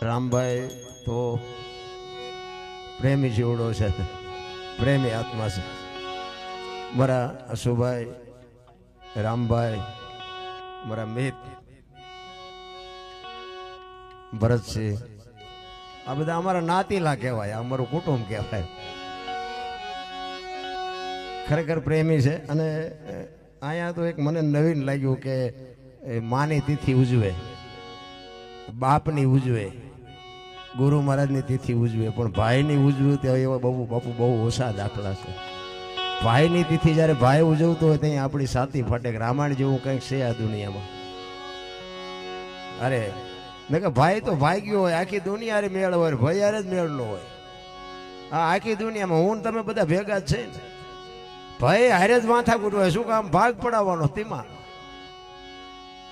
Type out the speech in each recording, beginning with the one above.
રામભાઈ તો પ્રેમી જીવડો છે, પ્રેમી આત્મા છે. મારા અશુભાઈ, રામભાઈ, મારા મિત ભરતસિંહ, આ બધા અમારા નાતીલા કહેવાય, અમારું કુટુંબ કહેવાય. ખરેખર પ્રેમી છે. અને અહીંયા તો એક મને નવીન લાગ્યું કે માની તિથિ ઉજવે, બાપની ઉજવે, ગુરુ મહારાજની તિથિ ઉજવે, પણ ભાઈની ઉજવું તે એવા બાપુ બહુ ઓછા દાખલા છે. ભાઈની તિથિ જ્યારે ભાઈ ઉજવતો હોય ત્યાં આપણી સાથી ફટે. રામાયણ જેવું કંઈક છે આ દુનિયામાં. અરે મેં કે ભાઈ તો ભાગ્યો હોય, આખી દુનિયા મેળ હોય, ભાઈ યાર જ મેળ ન હોય. આ આખી દુનિયામાં હું તમે બધા ભેગા જ છે ને, ભાઈ હારે જ માથા કૂટવાય, શું કામ ભાગ પડાવવાનો તેમાં.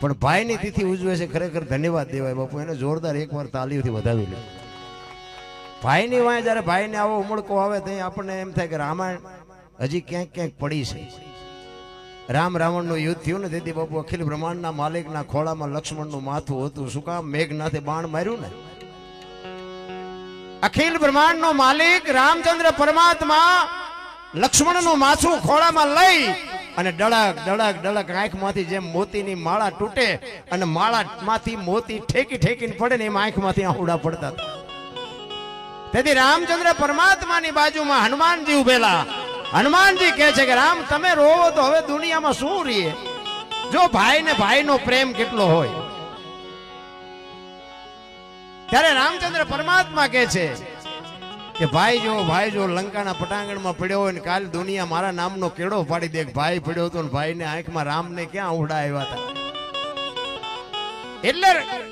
પણ ભાઈની તિથિ ઉજવે છે, ખરેખર ધન્યવાદ દેવાય બાપુ. એને જોરદાર એકવાર તાલીઓથી વધાવી લે. ભાઈની વાય જ્યારે ભાઈને આવો ઉમળકો આવે ત્યાં આપણને એમ થાય કે રામાયણ હજી ક્યાંક ક્યાંક પડી છે. રામ રાવણનું યુદ્ધ થયું ને તેથી બાપુ અખિલ બ્રહ્માંડના માલિકના ખોળામાં લક્ષ્મણનું માથું હતું. શું કામ? મેઘનાથે બાણ માર્યું ને. અખિલ બ્રહ્માંડનો માલિક રામચંદ્ર પરમાત્મા લક્ષ્મણનું માથું ખોળામાં લઈ અને ડળક ડળક ડળક આંખમાંથી જેમ મોતીની માળા તૂટે અને માળામાંથી મોતી ઠેકી ઠેકીને પડે ને એમ આંખમાંથી આંસુડા પડતા હતા. તેથી રામચંદ્ર પરમાત્માની બાજુમાં હનુમાનજી ઉભેલા. હનુમાનજી કહે છે કે રામ તમે રોવો તો હવે દુનિયામાં શું રીએ? જો ભાઈ ને ભાઈનો પ્રેમ કેટલો હોય. ત્યારે રામચંદ્ર પરમાત્મા કહે છે કે ભાઈ જો લંકાના પટાંગણમાં પડ્યો હોય ને કાલ દુનિયા મારા નામનો કેળો પાડી દે. ભાઈ પડ્યો હતો ને ભાઈને આંખમાં રામને ક્યાં ઉડા આવ્યા હતા. એટલે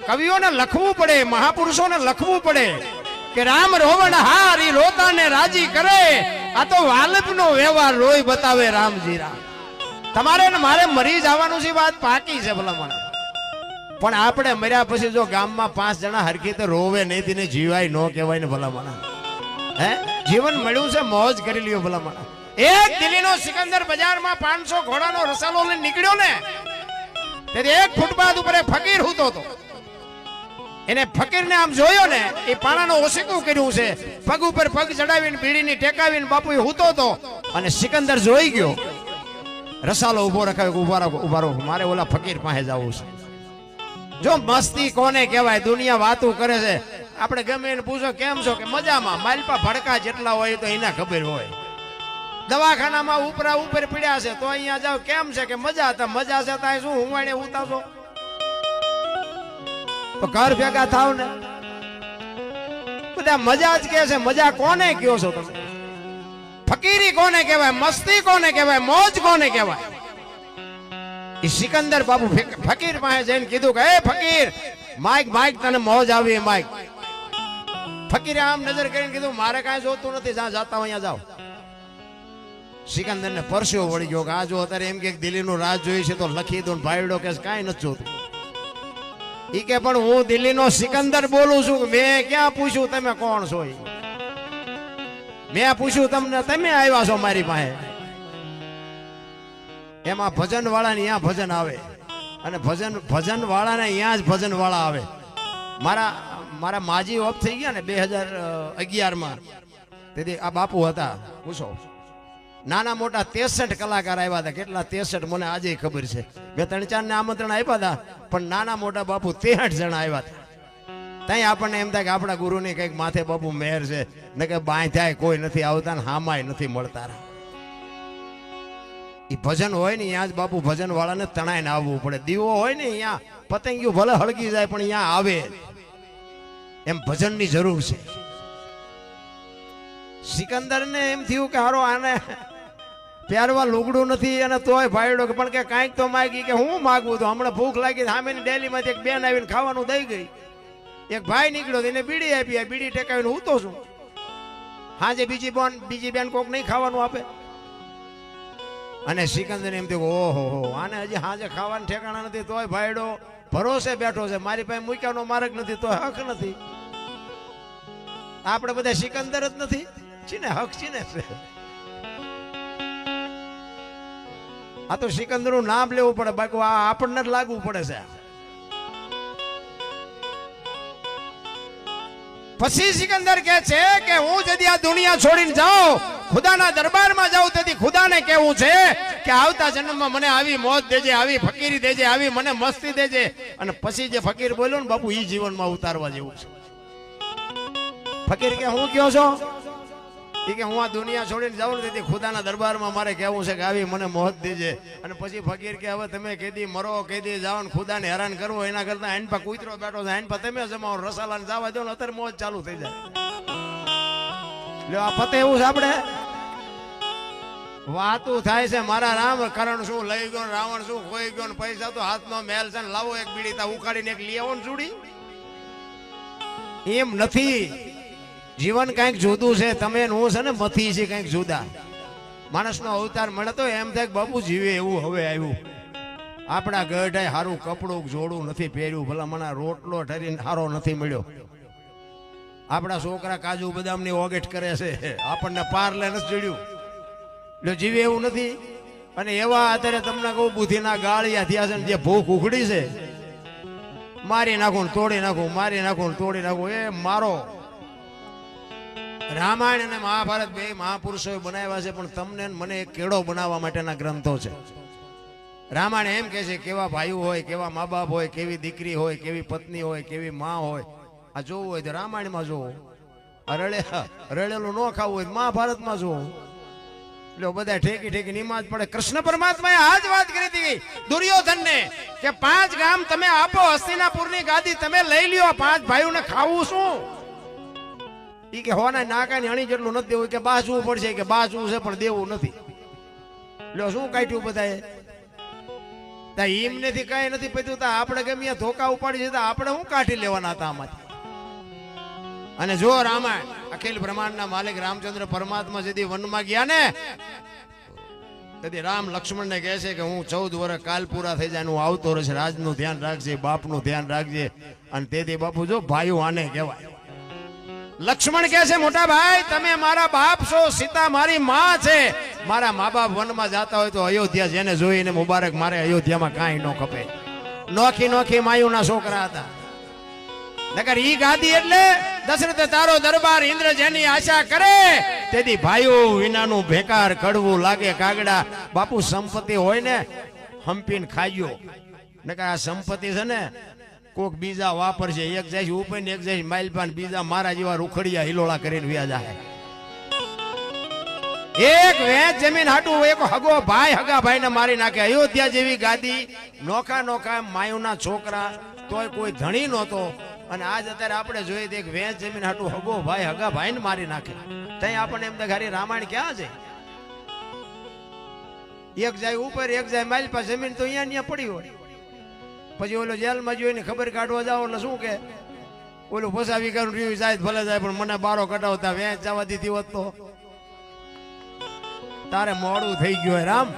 કવિઓને લખવું પડે, મહાપુરુષોને લખવું પડે કે રામ રોવણ હારી રોતાને રાજી કરે. આ તો વાલપનો વ્યવહાર રોય બતાવે રામજી રામ. તમારે ને મારે મરી જવાનું છે, વાત પાકી છે ભલામણ. પણ આપણે મર્યા પછી જો ગામમાં 5 જણા હરખી તો રોવે નહીં ને જીવાય ન કહેવાય ને ભલામણ. હે જીવન મળ્યું છે, મોજ કરી લ્યો ભલામણ. એક દિલ્હીનો સિકંદર બજારમાં 500 ઘોડાનો રસાલો લઈને નીકળ્યો ને તેથી એક ફૂટપાથ ઉપર ફકીર હૂતો હતો. એને ફકીરને આમ જોયો ને એ પાણાનો ઓશીકું કર્યું છે, પગ ઉપર પગ ચડાવીને બીડીની ટેકાવીને બાપુ હૂતો હતો. અને સિકંદર જોઈ ગયો, રસાલો ઉભો રખાવ્યો, ઉભા રહો મારે ઓલા ફકીર પાસે જવું છે. જો મસ્તી કોને કહેવાય? દુનિયા વાતું કરે છે, આપણે ગમે એને પૂછો કેમ છો કે મજામાં. માલપા ભડકા જેટલા હોય તો એના ખબર હોય. દવાખાનામાં ઉપરા ઉપર પીડ્યા છે તો અહીંયા જાવ કેમ છે કે મજા હતા. મજા છે ત્યાં શું હુંવાડે ઉતાવશો? તો ઘર ભેગા થાવ ને. બધા મજા જ કે છે. મજા કોને કયો છો તમે? ફકીરી કોને કહેવાય? મસ્તી કોને કહેવાય? મોજ કોને કહેવાય? એ સિકંદર બાપુ ફકીર પાસે જઈને કીધું કે એ ફકીર માઈક તને મોજ આવી માઈક. ફકીરે આમ નજર કરીને કીધું મારે કાંઈ જોતું નથી, જ્યાં જાતા અહીંયા જાઓ. સિકંદર ને પરસ્યો વળી ગયો કે આ જો અત્યારે એમ કે દિલ્હીનું રાજ જોઈ છે તો લખી દો. ભાઈડો કે કાંઈ નથી જોતું. ઈ કે પણ હું દિલ્હીનો સિકંદર બોલું છું. મેં ક્યાં પૂછ્યું તમે કોણ છો? મેં પૂછ્યું તમને, તમે આવ્યા છો મારી પાસે. એમાં ભજન વાળા ને અહીંયા ભજન આવે અને ભજન વાળા ને અહીંયા જ ભજન વાળા આવે. મારા માજી ઓફ થઈ ગયા ને 2011માં. તેથી આ બાપુ હતા, પૂછો નાના મોટા 63 કલાકાર આવ્યા હતા. કેટલા 63 મને આજે ખબર છે. મેં 3-4 ને આમંત્રણ આપ્યા હતા, પણ નાના મોટા બાપુ 63 જણા આવ્યા હતા. ત્યાં આપણને એમ થાય કે આપણા ગુરુની કંઈક માથે બાપુ મેર છે ને કે બાંધ્યાય કોઈ નથી આવતા ને હામાય નથી મળતા. એ ભજન હોય ને અહીંયા જ બાપુ ભજન વાળાને તણાઈને આવવું પડે. દીવો હોય ને અહીંયા પતંગિયું ભલે હળગી જાય પણ અહીંયા આવે. એમ ભજનની જરૂર છે. સિકંદરને એમ થયું કે હારો આને પહેરવા લુગડું નથી અને તોય ભાઈડો પણ કે કાંઈક તો માગી. કે હું માગવું તો હમણાં ભૂખ લાગી. સામેની ડેલીમાંથી એક બેન આવીને ખાવાનું દઈ ગઈ. એક ભાઈ નીકળ્યો એને બીડી આપી. આ બીડી ટેકાવીને હું તો છું. હાજે બીજી બેન કોક નહીં ખાવાનું આપે. અને સિકંદર એમ થયું ઓહો આને હજી હાજે ખાવાનું ઠેકાણા નથી તોય ભાઈડો ભરોસે બેઠો છે. મારી પાસે મૂક્યાનો માર્ગ નથી તો હક નથી. આપણે બધા સિકંદર જ નથી ચીને હક ચીને છે. આ તો સિકંદરનું નામ લેવું પડે, બાકી આ આપણને જ લાગવું પડે છે. પછી સિકંદર કહે છે કે હું જદી આ દુનિયા છોડીને જાઉં, ખુદાના દરબારમાં જાઉં, તેથી ખુદાને કહેવું છે કે આવતા જન્મમાં મને આવી મોત દેજે, આવી ફકીરી દેજે, આવી મને મસ્તી દેજે. અને પછી જે ફકીર બોલ્યો ને બાપુ, ઈ જીવનમાં ઉતારવા જેવું છે. ફકીર કે હું કયો છો? એ કે હું આ દુનિયા છોડીને જાઉં ને તેથી ખુદાના દરબારમાં મારે કહેવું છે કે આવી મને મોત દેજે. અને પછી ફકીર કે હવે તમે કેદી મરો, કેદી જાઓ ને ખુદાને હેરાન કરવો, એના કરતા એન પા કૂતરો બેઠો છે, એન પા તમે જમાવો, રસાલાને જવા દો ને, અત્યારે મોજ ચાલુ થઈ જાય. લ્યો આ પતે એવું છે. આપણે વાતું થાય છે મારા રામ, કરણ શું લઈ ગયો, રાવણ શું ખોઈ ગયો, ને પૈસા તો હાથનો મેલ છે, ને લાવો એક બીડી તા ઉખાડીને એક લઈ આવો ને જોડી. એમ નથી. જીવન કઈક જુદું છે. તમે હું છે ને મથી છે કઈક જુદા. માણસનો અવતાર મળે તો એમ થાય કે બાપુ જીવે એવું હવે આવ્યું. આપણા ગઢાય સારું કપડું જોડું નથી પહેર્યું, ભલા મને રોટલો ઠરીને સારો નથી મળ્યો. આપણા છોકરા કાજુ બદામની ઓગેટ કરે છે, આપણને પાર લે નથી જોડ્યું. એટલે જીવે એવું નથી. અને એવા અત્યારે તમને કહું બુદ્ધિના ગાળિયા થયા છે, જે ભૂખ ઉઘડી છે, મારી નાખું તોડી નાખું, મારી નાખું તોડી નાખું. એ મારો રામાયણ અને મહાભારત બે મહાપુરુષોએ બનાવ્યા છે, પણ તમને મને એક કેળો બનાવવા માટેના ગ્રંથો છે. રામાયણ એમ કે છે કેવા ભાઈઓ હોય, કેવા મા બાપ હોય, કેવી દીકરી હોય, કેવી પત્ની હોય, કેવી માં હોય. આ જોવું હોય તો રામાયણમાં જોવું, રળેલું ન ખાવું હોય તો મહાભારતમાં જોવું. એટલે બધા ઠેકી ઠેકી નિમાજ પડે. કૃષ્ણ પરમાત્માએ આ જ વાત કરી હતી દુર્યોધનને કે 5 ગામ તમે આપો, હસ્તિનાપુરની ગાદી તમે લઈ લ્યો, 5 ભાઈઓને ખાવું શું? ઈ કે હોના નાકાની હણી જેટલું નથી દેવું, કે બાસવું પડશે, કે બાસવું છે પણ દેવું નથી. લ્યો શું કાઢ્યું બધાએ? તા ઈમ નથી કઈ નથી પીધું. તા આપણે ગમે ધોકા ઉપાડી છે, આપણે શું કાઢી લેવાના હતા આમાંથી? અને જો રામાયણ અખિલ બ્રહ્માંડના માલિક રામચંદ્ર પરમાત્મા જેથી વનમાં ગયા ને, તેથી રામ લક્ષ્મણને કહે છે કે હું 14 વર્ષ કાલ પૂરા થઈ જાય, હું આવતો રહેશે, રાજનું ધ્યાન રાખજે, બાપનું ધ્યાન રાખજે. અને તેથી બાપુ જો ભાઈઓ આને કહેવાય. લક્ષ્મણ કહે છે મોટા ભાઈ તમે મારા બાપ છો, સીતા મારી માં છે. મારા મા બાપ વનમાં જતા હોય તો અયોધ્યા જેને જોઈને મુબારક, મારે અયોધ્યામાં કાંઈ ન ખપે. નોખી નોખી માયુના છોકરા હતા. નકર ઈ ગાદી એટલે દશરથ તારો દરબાર, ઇન્દ્ર જેની આશા કરે, તેથી ભાઈઓ વિનાનું ભેકાર કડવું લાગે કાગડા. બાપુ સંપત્તિ હોય ને હંપીને ખાજો, નકર આ સંપત્તિ છે ને કોક બીજા વાપરશે. એક જાય ઉપર ને એક જાય માઇલપાન, બીજા મારા જેવા રૂખડિયા હિલોળા કરીને વ્યા જાય. એક વેચ જમીન હાટું એક હગો ભાઈ હગા ભાઈ ને મારી નાખે. અયોધ્યા જેવી ગાદી, નોખા નોખા માયુના છોકરા, તોય કોઈ ધણી નહોતો. અને આજ અત્યારે આપણે જોઈએ એક વેચ જમીન હાટું હગો ભાઈ હગા ભાઈ ને મારી નાખે. ત્યાં આપણને એમ થાય રામાયણ ક્યાં છે? એક જાય ઉપર, એક જાય માઇલપા, જમીન તો અહીંયા પડી હોય. પછી ઓલો જેલમાં જોઈને ખબર કાઢવા જાવ એટલે શું કે ઓલું ફસાવી કરું રહ્યું જાય ભલે જાય, પણ મને બારો કટાવતા વેચ જવા દીધી હોત તો તારે મોડું થઈ ગયું. રામ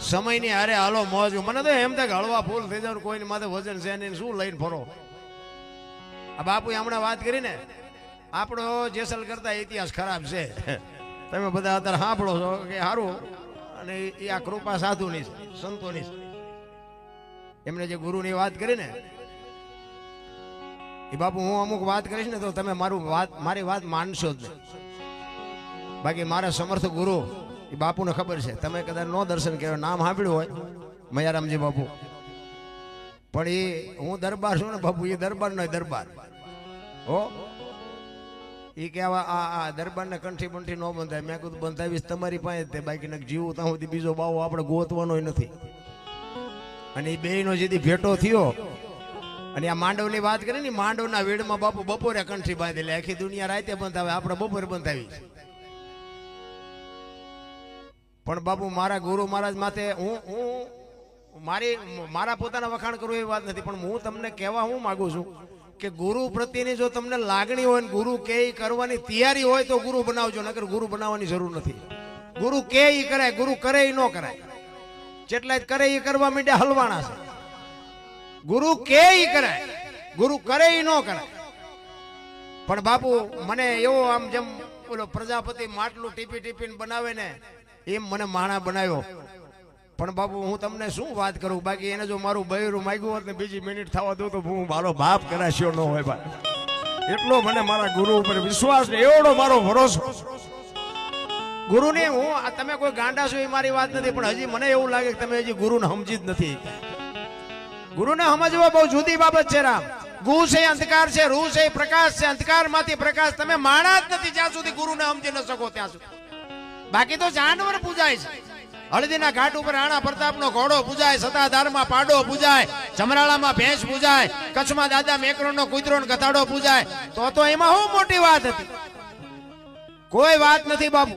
સમયની હારે હાલો મોજ. મને તો એમ થાય કે હળવા ફૂલ થઈ જાય, કોઈની માથે વજન છે નહીં, શું લઈને ફરો. આ બાપુ હમણાં વાત કરી ને, આપણો જેસલ કરતા ઇતિહાસ ખરાબ છે. તમે બધા અત્યારે સાંભળો છો કે સારું, અને એ આ કૃપા સાધુની સંતોની. એમને જે ગુરુની વાત કરી ને એ બાપુ હું અમુક વાત કરીશ ને તો તમે મારી વાત માનશો જ નહીં. બાકી મારા સમર્થ ગુરુ એ બાપુને ખબર છે. તમે કદાચ નો દર્શન કર્યો, નામ સાંભળ્યું હોય મયારામજી બાપુ, પણ એ હું દરબાર છું ને બાપુ, એ દરબાર નો દરબાર હો. એ કે આ દરબાર ને કંઠી બંઠી ન બંધાય. મેં કીધું બંધાવીશ તમારી પાસે તે, બાકી ને જીવું ત્યાં સુધી બીજો બાવો આપણે ગોતવાનો નથી. અને એ બે નો જેથી ભેટો થયો. અને આ માંડવની વાત કરી ને, માંડવના વેડમાં બાપુ બપોરે કંઠી બાંધેલી. આખી દુનિયા રાતે બંધાવે, આપણે બપોરે બંધાવી. પણ બાપુ મારા ગુરુ મહારાજ માથે હું મારા પોતાના વખાણ કરવું એવી વાત નથી, પણ હું તમને કહેવા હું માંગુ છું કે ગુરુ પ્રત્યેની જો તમને લાગણી હોય ને ગુરુ કે કરવાની તૈયારી હોય તો ગુરુ બનાવજો, નકર ગુરુ બનાવવાની જરૂર નથી. ગુરુ કે કરાય, ગુરુ કરે ન કરાય. જેટલા કરે એ કરવા માંડ્યા હલવાણા છે. ગુરુ કે કરાય, ગુરુ કરે ન કરાય. પણ બાપુ મને એવો આમ જેમ ઓલો પ્રજાપતિ માટલું ટીપી ટીપીને બનાવે ને એમ મને માણા બનાવ્યો. પણ બાપુ હું તમને શું વાત કરું, બાકી એને જો મારું બૈરું માગ્યું હોત ને બીજી મિનિટ થવા દઉં તો હું મારો બાપ કરાશ્યો ન હોય. ભાઈ એટલો મને મારા ગુરુ ઉપર વિશ્વાસ ને એવડો મારો ભરોસો. ગુરુને હું તમે કોઈ ગાંડા છો એ મારી વાત નથી, પણ હજી મને એવું લાગે કે તમે હજી ગુરુને સમજી જ નથી. ગુરુને સમજવા બહુ જુદી બાબત છે. રામ ગુ છે અંધકાર છે, રૂ છે પ્રકાશ છે, અંધકાર માંથી પ્રકાશ. તમે માણા જ નથી જ્યાં સુધી ગુરુને સમજી ન શકો ત્યાં સુધી. બાકી તો જાનવર પૂજાય છે. હળદીના ઘાટ ઉપર રાણા પ્રતાપનો ઘોડો પૂજાય, સતાધારમાં પાડો પૂજાય, જમરાળામાં ભેંસ પૂજાય, કચ્છમાં દાદા મેકરણનો કૂતરો ને ગધાડો પૂજાય. તો એમાં શું મોટી વાત હતી? કોઈ વાત નથી બાપુ.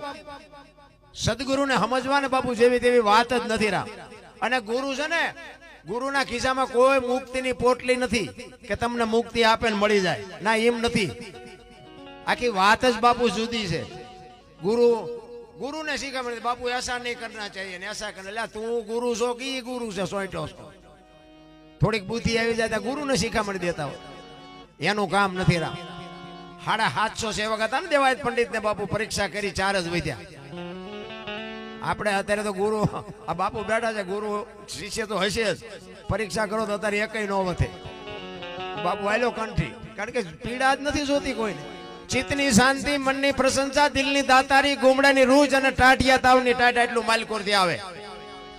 સદગુરુને સમજવાને બાપુ જેવી તેવી વાત જ નથી. રામ અને ગુરુ છે ને, ગુરુના ખિસ્સામાં કોઈ મુક્તિની પોટલી નથી કે તમને મુક્તિ આપે ને મળી જાય. ના, એમ નથી. આખી વાત જ બાપુ જુદી છે. ગુરુને શીખવાડે બાપુ ऐसा नहीं करना चाहिए ને ऐसा કરે. તું ગુરુ છો કે ગુરુ છે? સોઈટો થોડીક બુદ્ધિ આવી જાય તો ગુરુને શીખામણી દેતા હોય. એનું કામ નથી. રામ 750 સેવક હતા ને દેવાયત પંડિત ને બાપુ પરીક્ષા કરી 4 જ વધ્યા. આપણે અત્યારે તો ગુરુ આ બાપુ બેઠા છે, ગુરુ શિષ્ય તો હશે જ. પરીક્ષા કરો તો અત્યારે એકય ન વધે. બાપુ આયલો કંઠી, કારણ કે પીડા જ નથી જોતી કોઈને. ચિત્તની શાંતિ, મનની પ્રશંસા, દિલની દાતારી, ગુમડાની રૂજ અને ટાટિયા તાવની ટાટ એટલું માલકોરથી આવે.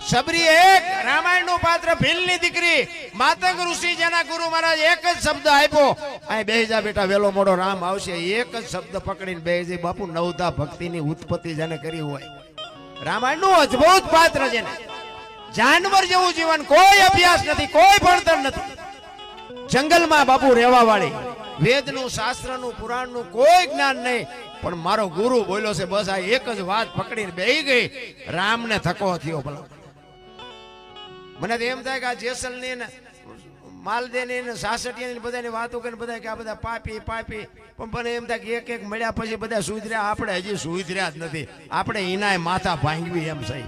સબરી એક રામાયણનું પાત્ર ભીલની દીકરી માતંગ ઋષિ જેના ગુરુ મહારાજ એક જ શબ્દ આપ્યો, અહીં બેહી જા બેટા, વેલો મોડો રામ આવશે. એક જ શબ્દ પકડીને બેહી જાય. બાપુ નવધા ભક્તિની ઉત્પત્તિ જેને કરી હોય, રામાયણનું અદ્ભુત પાત્ર જેને. જાનવર જેવું જીવન, કોઈ અભ્યાસ નથી, કોઈ ભણતર નથી. જંગલમાં બાપુ રહેવા વાળી, વેદનું, શાસ્ત્રનું, પુરાણનું કોઈ જ્ઞાન નહીં, પણ મારો ગુરુ બોલ્યો છે બસ આ એક જ વાત પકડીને બેહી ગઈ. રામને થકો થયો. ભલા મને તો એમ થાય કે આ જેસલની ને માલદેની ને સાસઠિયાની બધાની વાતો કરીને બધા કે આ બધા પાપી પાપી, પણ મને એમ થાય કે એક એક મળ્યા પછી બધા સુધર્યા. આપણે હજી સુધર્યા જ નથી. આપણે ઈનાય માથા ભાંગવી એમ સહી.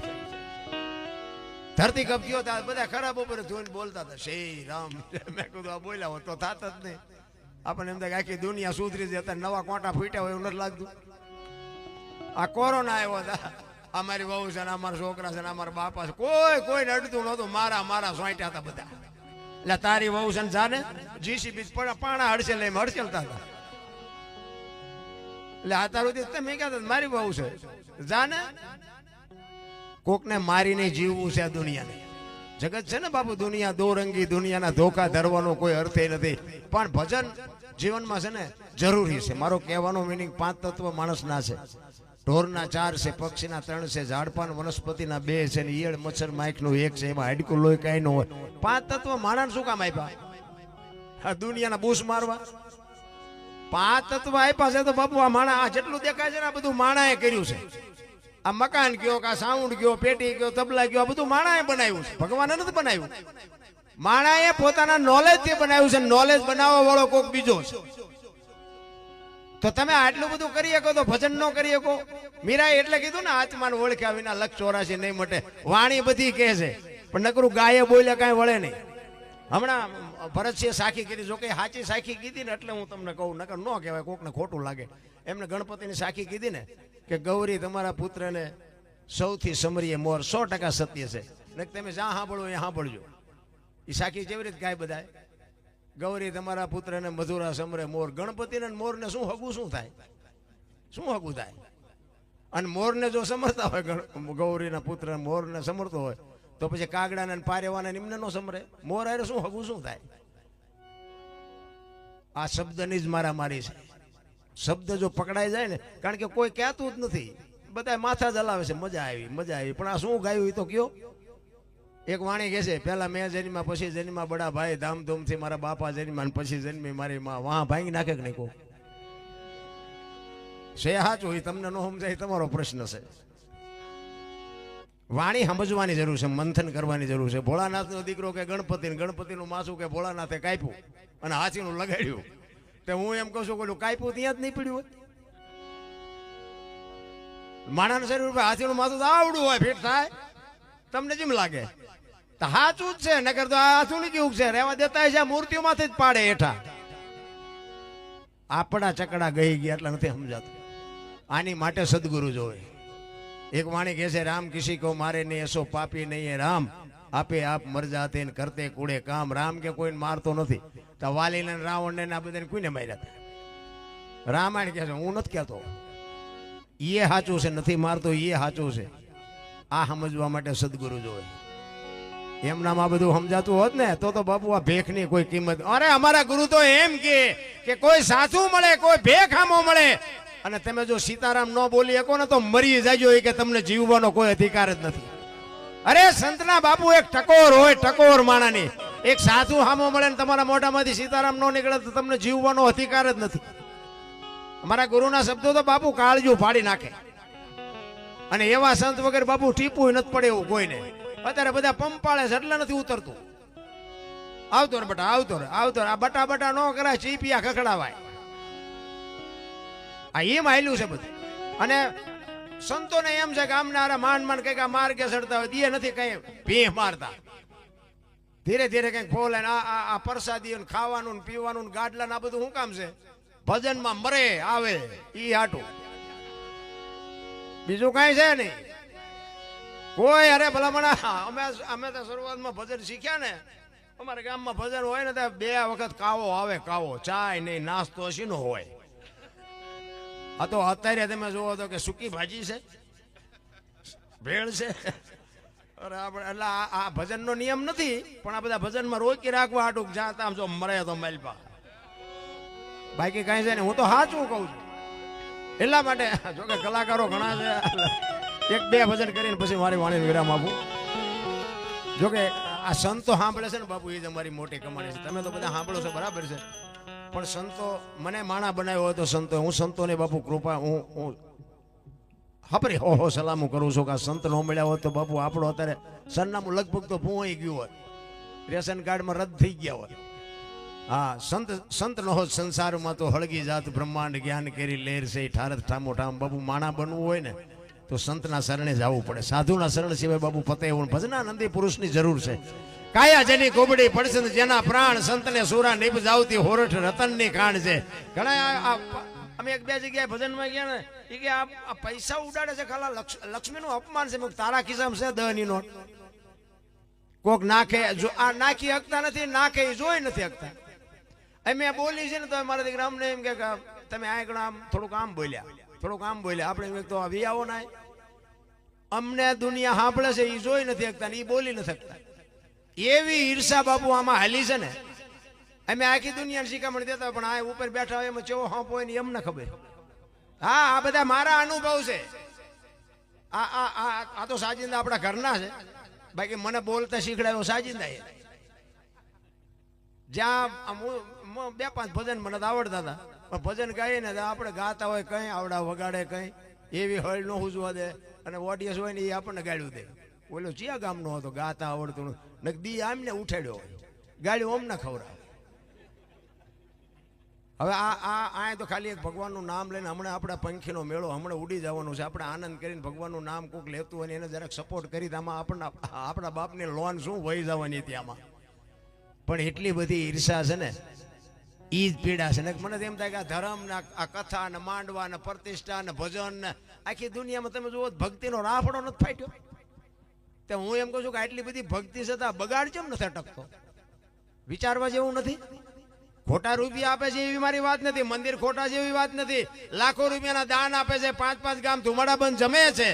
ધરતી કબજ્યો હતા, બધા ખરાબ ઉપર જોઈને બોલતા હતા શ્રી રામ. મેં કીધું આ બોલ્યા હોત તો થાત જ નહીં. આપણને એમ થાય કે આખી દુનિયા સુધરી જતા, નવા કોટા ફૂટ્યા હોય એવું નથી લાગતું. આ કોરોના આવ્યો હતા, અમારી વહુ છે ને અમારા છોકરા છે ને અમારા બાપા છે, કોઈ અડતું નહોતું. મારા સોંટ્યા હતા બધા. એટલે તારી વહુ છે ને જાને જીસીબી પાણા હડસેલ લઈને હડસેલતા હતા. એટલે આ તારું તમે કહેતા મારી વહુ છે જાને. કોકને મારીને જીવવું છે આ દુનિયાને. જગત છે ને બાપુ દુનિયા દોરંગી, દુનિયાના ધોકા ધરવાનો કોઈ અર્થ નથી. પણ ભજન જીવનમાં છે ને જરૂરી છે. મારો કહેવાનો મીનિંગ 5 તત્વ માણસના છે. ઢોરના 4 છે, પક્ષીના 3 છે, ઝાડપાન વનસ્પતિના 2 છે ને ઈયળ મચ્છર માઇકનું 1 છે. એમાં હાડકું લોહી કઈ ન હોય. 5 તત્વ માણસ શું કામ આપ્યા? આ દુનિયાના બૂસ મારવા 5 તત્વ આપ્યા છે. તો બાપુ આ માણા જેટલું દેખાય છે ને આ બધું માણાએ કર્યું છે. આ મકાન ગયો, આ સાઉન્ડ ગયો, પેટી ગયો, તબલા ગયો, આ બધું માણાએ બનાવ્યું છે. ભગવાને નથી બનાવ્યું. માણાએ પોતાના નોલેજ થી બનાવ્યું છે. નોલેજ બનાવવા વાળો કોક બીજો છે. તો તમે આટલું બધું કરી શકો તો ભજન ન કરી શકો? મીરાએ એટલે કીધું ને આત્માને ઓળખ્યા વિના લક્ષ 84 નહીં મટે. વાણી બધી કહે છે પણ નકરું ગાયે બોલ્યા કાંઈ વળે નહીં. હમણાં ભરતસિંહે સાખી કરી, જો કે સાચી સાખી કીધી ને એટલે હું તમને કહું, નકર ન કહેવાય, કોકને ખોટું લાગે. એમને ગણપતિની સાખી કીધી ને કે ગૌરી તમારા પુત્રને સૌથી સમરીએ મોર, 100% સત્ય છે. ને તમે જ્યાં સાંભળો એ સાંભળજો. એ સાખી કેવી રીતે ગાય બધા? ગૌરી તમારા પુત્રને મધુરા સમરે મોર. ગણપતિને મોરને શું હગું શું થાય? શું હગું થાય? અને મોરને જો સમરતા હોય, ગૌરીના પુત્ર મોરને સમરતો હોય, તો પછી કાગડાને પારેવાને નિમ્ન નો સમરે? મોર આરે શું હગું શું થાય? આ શબ્દની જ મારામારી છે. શબ્દ જો પકડાઈ જાય ને, કારણ કે કોઈ કહેતું જ નથી, બધા માથા જ હલાવે છે. મજા આવી પણ આ શું ગાયું એ તો કયો. એક વાણી કહે છે, પેલા મેં જન્મ્યા, પછી જન્મ્યા બડા ભાઈ, ધામધૂમથી મારા બાપા જન્મ્યા, પછી જન્મી મારી માં. વાહ ભાંગી નાખે કે નહીં કહો? છે સાચું, એ તમને ન સમજાય તમારો પ્રશ્ન છે. વાણી સમજવાની જરૂર છે, મંથન કરવાની જરૂર છે. ભોળાનાથનો દીકરો કે ગણપતિનું માસું કે ભોળાનાથે કાપ્યું અને હાથીનું લગાડ્યું. તો હું એમ કહું છું કે કાપ્યું ત્યાં જ નહીં પડ્યું હોય. માણાના શરીર ઉપર હાથીનું માથું તો આવડું હોય, ફીટ થાય તમને જેમ લાગે તો સાચું જ છે. નકર તો આ હાથું કેવું છે, રહેવા દેતા છે મૂર્તિઓમાંથી જ પાડે હેઠા. આપણા ચકડા ગઈ ગયા એટલે નથી સમજાતું. આની માટે સદગુરુ જોવે. એક વાણી કહે છે, રામ કિસી કો મારે નહીં, એસો પાપી નહીં રામ, આપે આપ મર જાતે ને કરતે કુડે કામ. રામ કે કોઈને મારતો નથી. તો વાલીને રાવણને આ બધાને કોઈને માર્યા હતા? રામાયણ કહે છે હું નથી કહેતો, એ સાચું છે, નથી મારતો એ સાચું છે. આ સમજવા માટે સદગુરુ જોવે. એમનામાં બધું સમજાતું હોત ને તો બાપુ આ ભેખની કોઈ કિંમત. અરે અમારા ગુરુ તો એમ કે કોઈ સાચું મળે, કોઈ ભેખ આમો મળે, અને તમે જો સીતારામ ન બોલી શકો ને તો મરી જાજો, કે તમને જીવવાનો કોઈ અધિકાર જ નથી. અરે સંતના બાપુ એક ટકોર હોય, ટકોર માણાની. એક સાચું હામો મળે ને તમારા મોઢામાંથી સીતારામ ન નીકળે તો તમને જીવવાનો અધિકાર જ નથી. અમારા ગુરુના શબ્દો તો બાપુ કાળજું ફાડી નાખે. અને એવા સંત વગર બાપુ ટીપું નથી પડે એવું કોઈને. અત્યારે બધા પંપાળે છે એટલે નથી ઉતરતું. આવતો રે બટા, આવતો રે, આવતો રે. આ બટા બટા નો કરાય, ચીપિયા ખખડાવાય. આ એમ આયલું છે બધું. અને સંતોને એમ છે કે આમને માંડ કઈક માર્ગે ચડતા હોય, એ નથી કઈ ભીહ મારતા. ધીરે ધીરે કઈક ફોલે. આ પ્રસાદી ખાવાનું પીવાનું ગાડલા આ બધું શું કામ છે? ભજનમાં મરે આવે ઈ હાટું, બીજું કઈ છે નહીં. કોઈ અરે ભલામણ અમે તો શરૂઆતમાં ભજન શીખ્યા ને, અમારા ગામમાં ભજન હોય ને ત્યાં 2 વખત કાવો આવે. કાવો, ચાય નહીં, નાસ્તો શીનો હોય. આ તો અત્યારે તમે જોવો તો કે સૂકી ભાજી છે, ભેળ છે. અરે આપણે એટલે આ ભજનનો નિયમ નથી, પણ આ બધા ભજનમાં રોકી રાખવા હાટું જ્યાં ત્યાં જો મરે તો માલપા. બાકી કઈ છે ને, હું તો સાચું કહું છું. એટલા માટે જોકે કલાકારો ઘણા છે, 1-2 ભજન કરીને પછી મારી વાણીને વિરામ આપું. જોકે આ સંતો સાંભળે છે ને બાપુ, એ જ અમારી મોટી કમાણી છે. તમે તો બધા સાંભળો છો બરાબર છે, પણ સંતો મને માણા બનાવ્યો હોય તો સંતો, હું સંતોને બાપુ કૃપા હું હપરી હો સલામું કરું છું કે આ સંત ન મળ્યા હોત તો બાપુ આપણો અત્યારે સરનામું લગભગ તો ભૂવાઈ ગયું હોત, રેશન કાર્ડમાં રદ થઈ ગયા હોત. હા, સંત ન હોત સંસારમાં તો હળગી જાત બ્રહ્માંડ જ્ઞાન કેરી લેર છે ઠારત ઠામો ઠામ. બાપુ માણા બનવું હોય ને તો સંતના શરણે જવું પડે. સાધુના શરણ સિવાય બાપુ પતે એવું ભજનાનંદી પુરુષની જરૂર છે. કાયા જેની કોબડી પડશે જેના પ્રાણ, સંતને સુરા નિભ જાવતી હોરઠ રતનની ખાણ છે. ઘણા અમે 1-2 જગ્યાએ ભજનમાં ગયા ને, એ કે આ પૈસા ઉડાડે છે, ખાલા લક્ષ્મીનું અપમાન છે. તારા ખિસ્સામાં છે 10ની નોટ. કોક નાખે, જો આ નાખી હકતા નથી, નાખે એ જોઈ નથી હકતા. અમે બોલી છે ને તો મારા દીકરા અમને એમ કે તમે આગળ આમ થોડુંક આમ બોલ્યા, આપણે તો આવી આવો ના. અમને દુનિયા સાંભળે છે એ જોઈ નથી શકતા ને એ બોલી નથી શકતા. એવી ઈર્ષા બાપુ આમાં હાલી છે ને. અમે આખી દુનિયાને શિખામણ દેતા, પણ આ ઉપર બેઠા હોય એમાં ચેવો હાંપ હોય ને એમને ખબર. હા, આ બધા મારા અનુભવ છે. આ તો સાજિંદા આપણા ઘરના છે. બાકી મને બોલતા શીખડાયો સાજિંદા. જ્યાં 2-5 ભજન મને તો આવડતા હતા, પણ ભજન ગાઈએ ને આપણે ગાતા હોય કઈ આવડા વગાડે કઈ એવી હળ ન હુજવા દે. અને ઓડિયન્સ હોય ને એ આપણને ગાળ્યું દે. ઓલો ચિયા ગામનો હતો, ગાતા આવડતું નકદી આમને ઉઠાડ્યો હોય, ગાળ્યું અમને ખવડાવે. હવે આ તો ખાલી એક ભગવાનનું નામ લઈને હમણાં આપણા પંખીનો મેળો હમણાં ઉડી જવાનું છે. આપણે આનંદ કરીને ભગવાનનું નામ કોક લેતું હોય ને એને જરાક સપોર્ટ કરી આમાં આપણા બાપની લોન શું વહી જવાની હતી આમાં. પણ એટલી બધી ઈર્ષા છે ને, ઈ જ પીડા છે ને. મને એમ થાય કે આ ધર્મ ને આ કથા ને માંડવા ને પ્રતિષ્ઠા ને ભજન ને આખી દુનિયામાં તમે જુઓ ભક્તિનો રાફડો નથી ફાટ્યો. તો હું એમ કહું છું કે આટલી બધી ભક્તિ છતાં બગાડ કેમ નથી અટકતો? વિચારવા જેવું નથી. ખોટા રૂપિયા આપે છે એવી મારી વાત નથી, મંદિર ખોટા છે એવી વાત નથી, લાખો રૂપિયાના દાન આપે છે, 5-5 ગામ ધુમાડા બંધ જમે છે.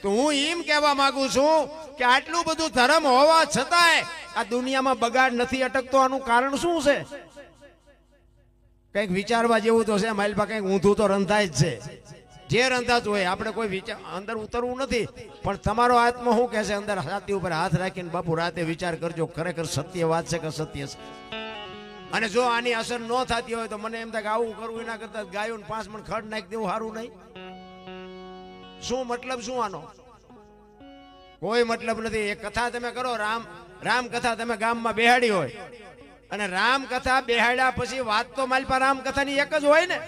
તો હું એમ કહેવા માંગુ છું કે આટલું બધું ધર્મ હોવા છતાંય આ દુનિયામાં બગાડ નથી અટકતો. આનું કારણ શું છે? કઈક વિચારવા જેવું તો છે. માઇલપા કઈક ઊંધું તો રંધાય જ છે. જે રંધાતું હોય આપણે કોઈ વિચાર અંદર ઉતરવું નથી. પણ તમારો આત્મા શું કહે છે અંદર છાતી ઉપર હાથ રાખીને બાપુ રાતે વિચાર કરજો, ખરેખર સત્ય વાત છે કે સત્ય છે. અને જો આની અસર ન થતી હોય તો મને એમ થાય કે આવું કરવું એના કરતા ગાયોને 5 મણ ખડ નાખી દેવું સારું નહીં? શું મતલબ શું આનો? કોઈ મતલબ નથી. એ કથા તમે કરો, રામ કથા તમે ગામમાં બેહાડી હોય અને રામ કથા બેહાડ્યા પછી વાત તો માલપા રામ કથાની એક જ હોય ને.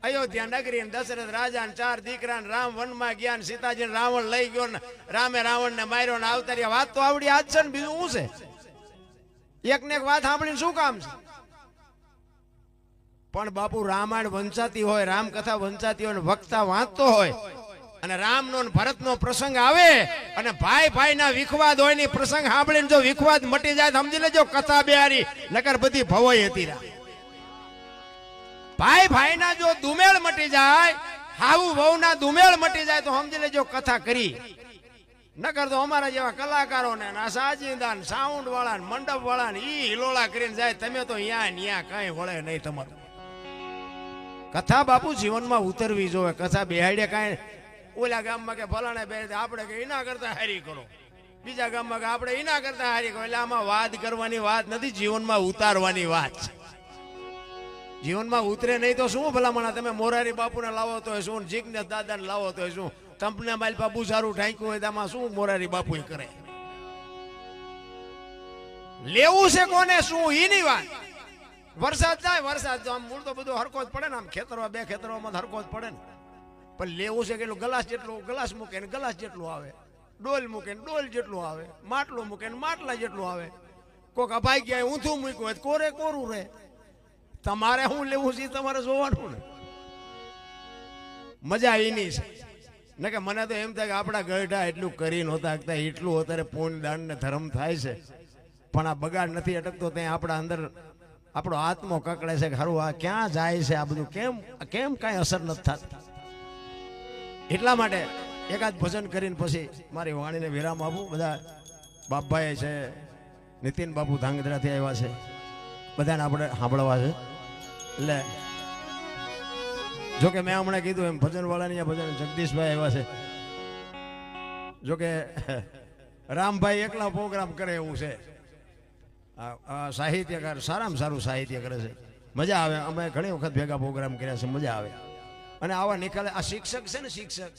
અયોધ્યા નગરી દશરથ રાજા 4 દીકરા રામ વનમાં ગયા, સીતાજી રાવણ લઈ ગયો ને રામે રાવણ ને માર્યો ને આવતાર્યા. વાત તો આવડી આજ છે ને, બીજું શું છે? એક ને એક વાત સાંભળીને શું કામ છે? પણ બાપુ રામાયણ વંચાતી હોય, રામકથા વંચાતી હોય, વક્તા વાંચતો હોય અને રામનો ભરતનો પ્રસંગ આવે અને ભાઈ ના વિખવાદ હોય ને પ્રસંગ સાંભળીને જો વિખવાદ મટી જાય સમજી લેજો કથા બેહારી, નકર બધી ભવાઈ હતી. ભાઈ ના જો મટી જાય, હાવું વહુના દુમેળ મટી જાય તો સમજી લેજો કથા કરી. નકર તો અમારા જેવા કલાકારોને સાજીદાન સાઉન્ડ વાળા મંડપ વાળા ઈ હિલોળા કરીને જાય. તમે તો ન્યા કઈ વળે નહીં તમારું. કથા બાપુ જીવનમાં ઉતરવી જોવે. કથા બેહાડે કાંઈ ઓલા ગામમાં કે ફલાણે બે આપણે કે એના કરતા હારી કરો, બીજા ગામમાં કે આપણે એના કરતા હારી કરો. એટલે આમાં વાત કરવાની વાત નથી, જીવનમાં ઉતારવાની વાત છે. જીવનમાં ઉતરે નહીં તો શું ભલામણા. તમે મોરારી બાપુને લાવો તો શું, જીગ્નેશ દાદાને લાવો તો શું, કંપના માલ બાપુ સારું ઢાંક્યું હોય તો આમાં શું મોરારી બાપુ કરે. લેવું છે કોને શું એની વાત. વરસાદ જાય, વરસાદ તો આમ મૂળ તો બધું હરકો જ પડે ને, આમ ખેતરો બે ખેતરોમાં હરકો જ પડે ને. પણ લેવું છે કેટલું, ગ્લાસ જેટલું ગ્લાસ મૂકે ને ગ્લાસ જેટલું આવે, ડોલ મૂકે ને ડોલ જેટલું આવે, માટલું મૂકે ને માટલા જેટલું આવે. કોક અભાઈ ગયા ઊંધું મૂક્યું હોય કોરે કોરું રહે. તમારે શું લેવું છે તમારે જોવાનું ને. મજા એની છે ને કે મને તો એમ થાય કે આપણા ગઢા એટલું કરી નહોતા શકતા, એટલું અત્યારે પૂર્ણ દાન ને ધર્મ થાય છે, પણ આ બગાડ નથી અટકતો. ત્યાં આપણા અંદર આપણો આત્મો કકડે છે કે હારું આ ક્યાં જાય છે, આ બધું કેમ કાંઈ અસર નથી થતી. એટલા માટે એકાદ ભજન કરીને પછી મારી વાણીને વિરામ આપું. બધા બાપભાઈ છે, નીતિન બાપુ ધાંગધ્રાથી આવ્યા છે, બધાને આપણે સાંભળવા છે. એટલે જોકે મેં હમણાં કીધું એમ ભજન વાળાની ભજન જગદીશભાઈ આવ્યા છે. જોકે રામભાઈ એકલા પ્રોગ્રામ કરે એવું છે. સાહિત્યકાર સારામાં સારું સાહિત્ય કરે છે, મજા આવે. અમે ઘણી વખત ભેગા પ્રોગ્રામ કર્યા છે, મજા આવે. અને આવા નિકાલે આ શિક્ષક છે ને, શિક્ષક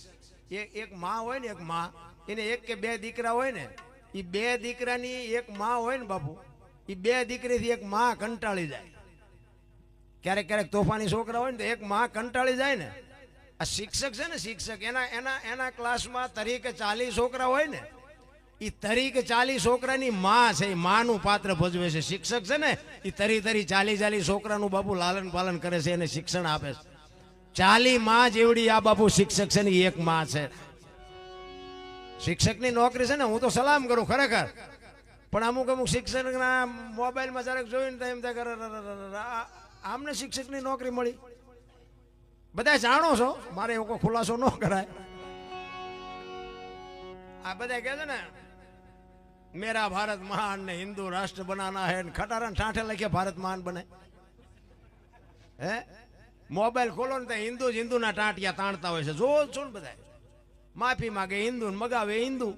એક માં હોય ને, એક માં એને એક કે બે દીકરા હોય ને, એ બે દીકરાની એક માં હોય ને બાપુ, એ બે દીકરીથી એક માં કંટાળી જાય. ક્યારેક ક્યારેક તોફાની છોકરા હોય ને તો એક માં કંટાળી જાય ને. આ શિક્ષક છે ને, શિક્ષક એના ક્લાસમાં તરીકે 40 છોકરા હોય ને, એ તરીકે 40 છોકરાની માં છે, એ માનું પાત્ર ભજવે છે. શિક્ષક છે ને એ તરી 40 છોકરાનું બાપુ લાલન પાલન કરે છે, એને શિક્ષણ આપે છે. 40 માં જેવડી આ બાપુ શિક્ષક છે ને, એક માં છે. શિક્ષકની નોકરી છે ને, હું તો સલામ કરું ખરેખર. પણ અમુક શિક્ષકના મોબાઈલમાં જરાક જોઈને તો એમ થાય આમને શિક્ષકની નોકરી મળી. બધા જાણો છો, મારે એવો કોઈ ખુલાસો ન કરાય. આ બધા કહે છે ને મેરા ભારત મહાન ને હિન્દુ રાષ્ટ્ર બનાના હે, ખટારા ઠાઠે લખે ભારત મહાન બને. હે મોબાઈલ ખોલો ને હિન્દુ જ હિન્દુના ટાંટિયા તાણતા હોય છે. જો છો ને બધા માફી માગે હિન્દુ, મગાવે હિન્દુ,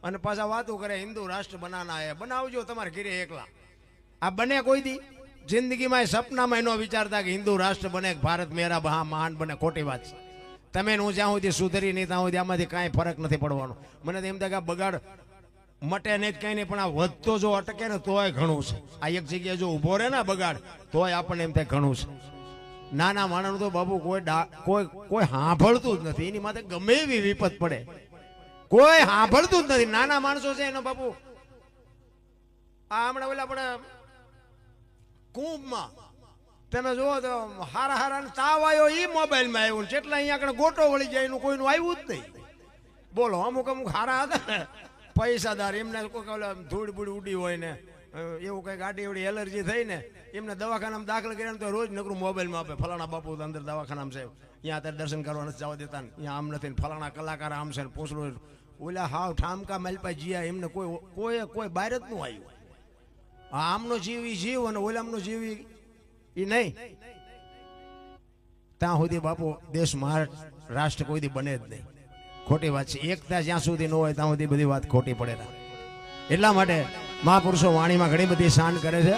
અને પાછા વાતો કરે હિન્દુ રાષ્ટ્ર બનાના હે. બનાવજો તમારે ઘરે એકલા. આ બને કોઈ દી જિંદગીમાં સપનામાં એનો વિચારતા કે હિન્દુ રાષ્ટ્ર બને, ભારત મેરા મહાન બને. ખોટી વાત છે. તમે હું જ્યાં સુધી સુધરી નહીં ત્યાં સુધી આમાંથી કાંઈ ફરક નથી પડવાનો. મને તો એમ થાય કે આ બગાડ મટે નહીં કંઈ નહીં, પણ આ વધતો જો અટકે ને તોય ઘણું છે. આ એક જગ્યાએ જો ઊભો રહે ને બગાડ તોય આપણને એમ થાય ઘણું છે. નાના માણસ તો બાબુ કોઈ સાંભળતું જ નથી. એની માથે ગમે એવી વિપત પડે કોઈ સાંભળતું જ નથી. નાના માણસો છે એનો બાપુ. આ હમણાં ઓલા આપણે કુંભમાં તમે જુઓ તો હારા તાવ આવ્યો એ મોબાઈલમાં આવ્યું. જેટલા અહીંયા આગળ ગોટો વળી જાય એનું કોઈનું આવ્યું જ નહીં. બોલો અમુક હારા હતા ને પૈસાદાર, એમને કોઈ ધૂળ બૂળ ઉડી હોય ને એવું કંઈક ગાડી એવડી એલર્જી થઈ ને એમને દવાખાનામાં દાખલ કર્યા તો રોજ નકરું મોબાઈલમાં આપે. ફલાણા બાપુ અંદર દવાખાનામાં છે, અહીંયા અત્યારે દર્શન કરવા નથી જવા દેતા, અહીંયા આમ નથી, ફલાણા કલાકાર આમ છે ને પૂછડું. ઓલા હાવ ઠામકા માલપા જીયા, એમને કોઈ બહાર જ નું આવ્યું. આમનો જીવ ઈ જીવ અને ઓલામનો જીવ ઈ નહીં. ત્યાં સુધી બાપુ દેશ રાષ્ટ્ર કોઈ દી બને જ નહીં. ખોટી વાત છે. એકતા જ્યાં સુધી ન હોય ત્યાં સુધી બધી વાત ખોટી પડે. એટલા માટે મહાપુરુષો વાણીમાં ઘણી બધી શાન કરે છે.